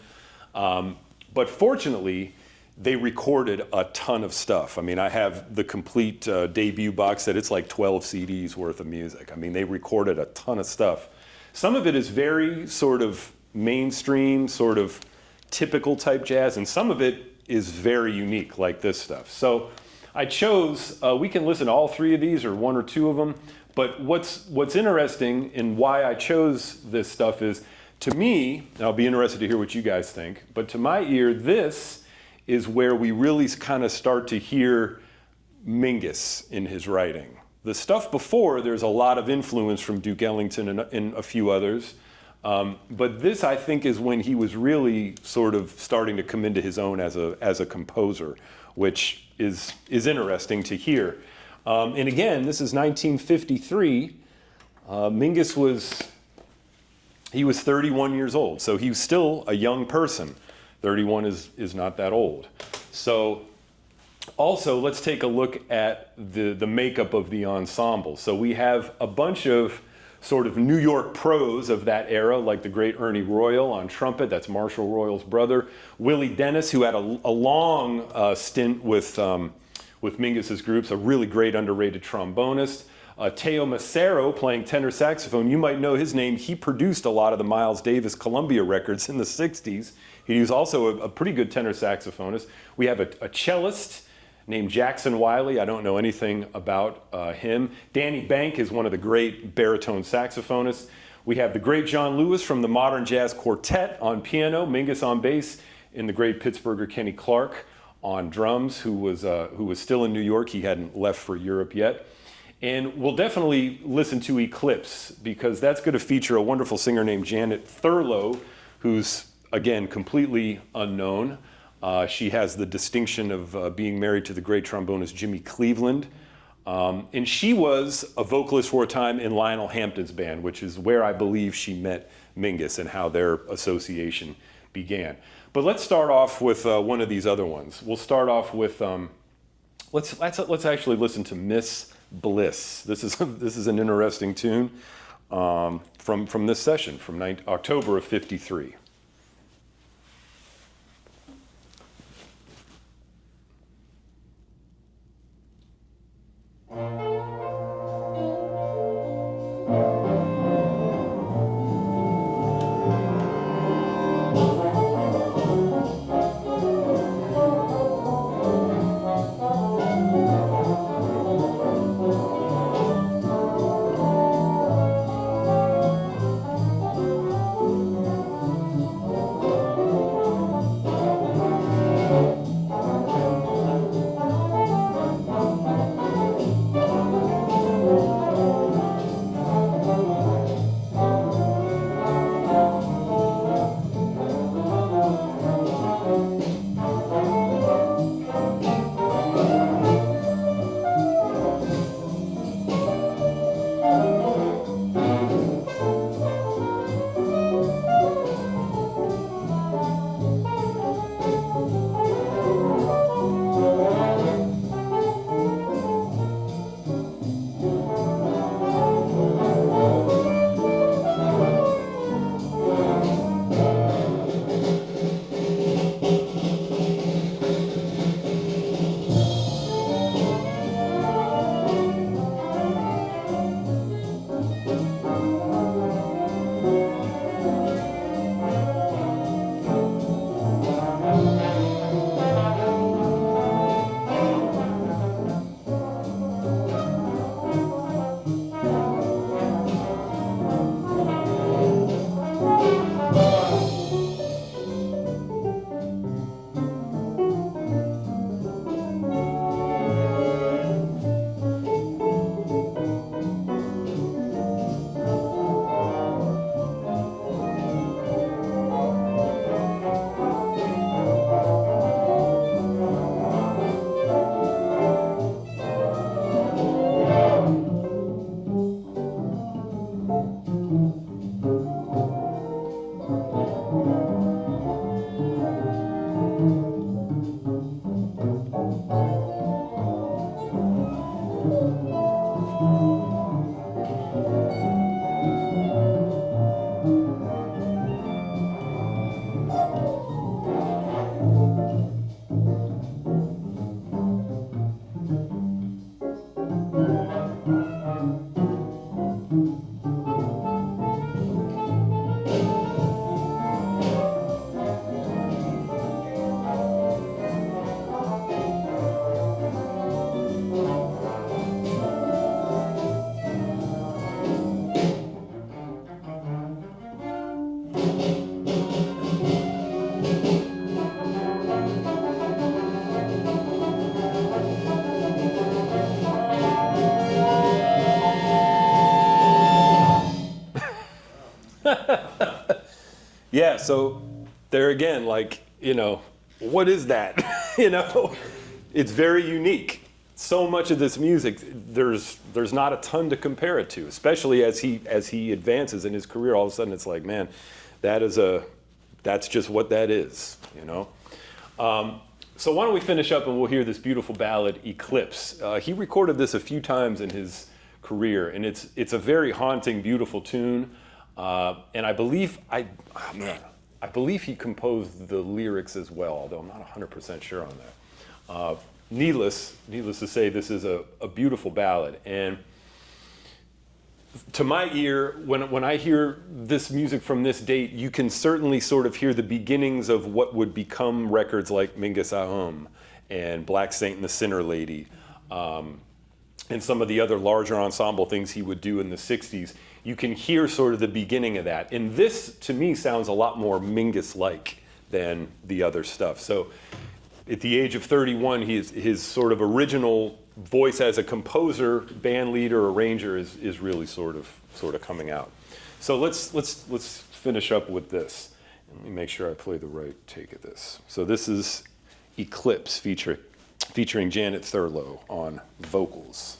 But fortunately, they recorded a ton of stuff. I mean, I have the complete Debut box set. It's like 12 CDs worth of music. I mean, they recorded a ton of stuff. Some of it is very sort of mainstream, sort of typical type jazz, and some of it is very unique, like this stuff. So I chose, we can listen to all three of these or one or two of them, but what's interesting and why I chose this stuff is, to me, and I'll be interested to hear what you guys think, but to my ear, this is where we really kind of start to hear Mingus in his writing. The stuff before, there's a lot of influence from Duke Ellington and a few others, but this, I think, is when he was really sort of starting to come into his own as a composer, which is interesting to hear. And again, this is 1953. Mingus was 31 years old, so he was still a young person. 31 is not that old. So also, let's take a look at the makeup of the ensemble. So we have a bunch of sort of New York pros of that era, like the great Ernie Royal on trumpet. That's Marshall Royal's brother. Willie Dennis, who had a long stint with Mingus's groups, a really great underrated trombonist. Teo Macero playing tenor saxophone. You might know his name. He produced a lot of the Miles Davis Columbia records in the 60s. He was also a pretty good tenor saxophonist. We have a cellist named Jackson Wiley. I don't know anything about him. Danny Bank is one of the great baritone saxophonists. We have the great John Lewis from the Modern Jazz Quartet on piano, Mingus on bass, and the great Pittsburgher Kenny Clark on drums, who was still in New York. He hadn't left for Europe yet. And we'll definitely listen to Eclipse, because that's going to feature a wonderful singer named Janet Thurlow, who's, again, completely unknown. She has the distinction of being married to the great trombonist Jimmy Cleveland. And she was a vocalist for a time in Lionel Hampton's band, which is where I believe she met Mingus and how their association began. But let's start off with one of these other ones. We'll start off with, let's actually listen to Miss Bliss. This is an interesting tune from this session from October of '53. Yeah, so there again, like, what is that? It's very unique. So much of this music, there's not a ton to compare it to, especially as he advances in his career. All of a sudden, it's like, man, that's just what that is, So why don't we finish up and we'll hear this beautiful ballad, Eclipse. He recorded this a few times in his career, and it's a very haunting, beautiful tune. And I believe he composed the lyrics as well, although I'm not 100% sure on that. Needless to say, this is a beautiful ballad. And to my ear, when I hear this music from this date, you can certainly sort of hear the beginnings of what would become records like Mingus Ahum and Black Saint and the Sinner Lady, and some of the other larger ensemble things he would do in the 60s. You can hear sort of the beginning of that. And this, to me, sounds a lot more Mingus-like than the other stuff. So at the age of 31, his sort of original voice as a composer, band leader, arranger is really sort of coming out. So let's finish up with this. Let me make sure I play the right take of this. So this is Eclipse featuring Janet Thurlow on vocals.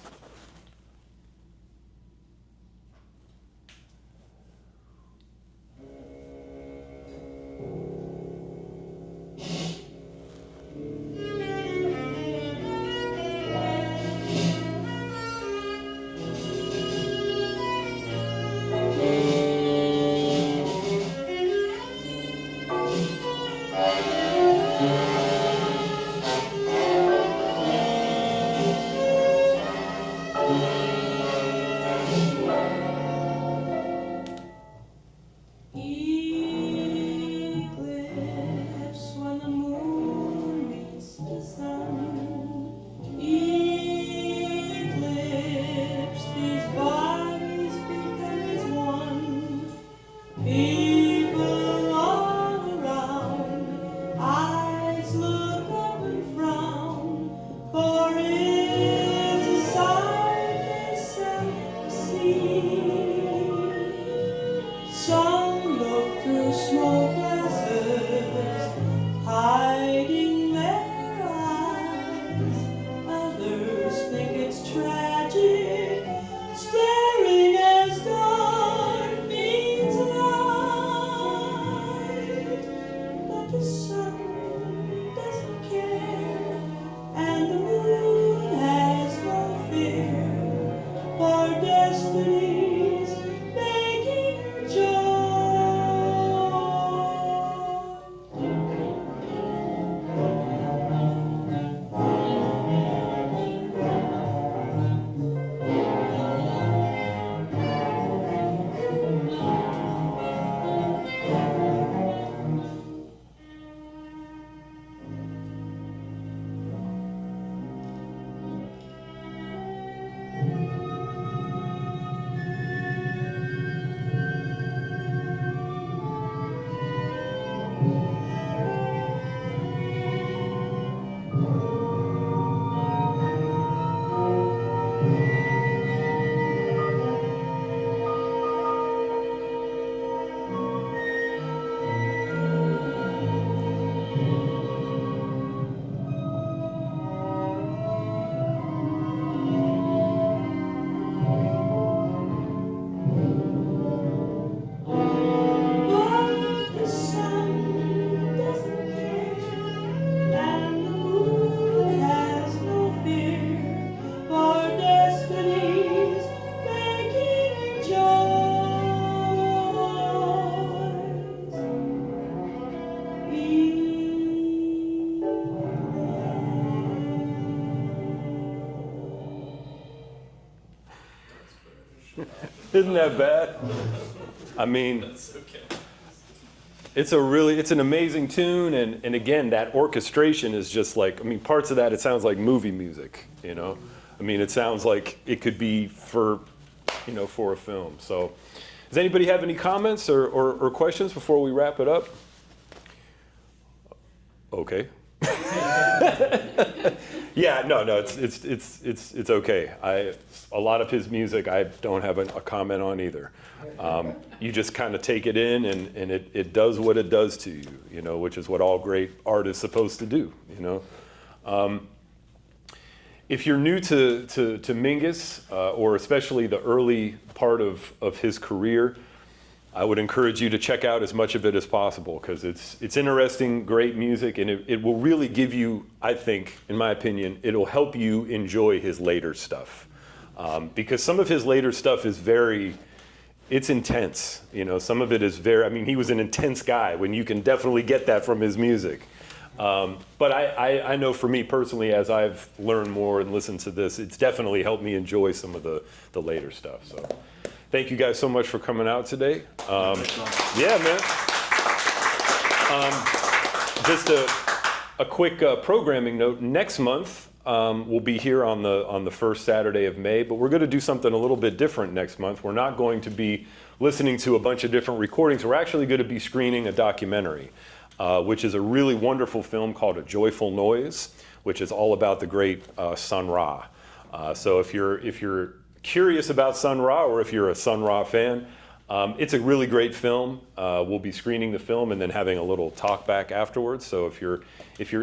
Isn't that bad? I mean, That's okay. it's an amazing tune, and again, that orchestration is just like, parts of that, it sounds like movie music, it sounds like it could be for a film. So does anybody have any comments or questions before we wrap it up? Okay. Yeah, no, it's okay. A lot of his music I don't have a comment on either. You just kind of take it in, and it does what it does to you, you know, which is what all great art is supposed to do, you know. If you're new to Mingus, or especially the early part of his career, I would encourage you to check out as much of it as possible, because it's interesting, great music, and it will really give you, I think, in my opinion, it'll help you enjoy his later stuff. Because some of his later stuff is it's intense. You know, some of it is I mean, he was an intense guy, when you can definitely get that from his music. But I know for me personally, as I've learned more and listened to this, it's definitely helped me enjoy some of the later stuff. So thank you guys so much for coming out today. Yeah, man. Just a quick programming note. Next month, we'll be here on the first Saturday of May, but we're going to do something a little bit different next month. We're not going to be listening to a bunch of different recordings. We're actually going to be screening a documentary, which is a really wonderful film called A Joyful Noise, which is all about the great Sun Ra. So if you're curious about Sun Ra, or if you're a Sun Ra fan, it's a really great film. We'll be screening the film and then having a little talk back afterwards. So if you're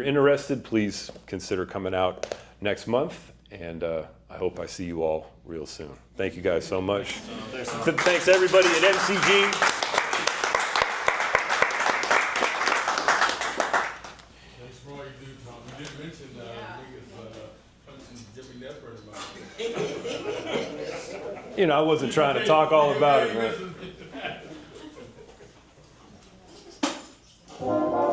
interested, please consider coming out next month. And I hope I see you all real soon. Thank you guys so much. Thanks everybody at MCG. Thanks for all you do, Tom. You didn't mention niggas punching Jimmy Nepper in the mouth. You know, I wasn't trying to talk all about it, man.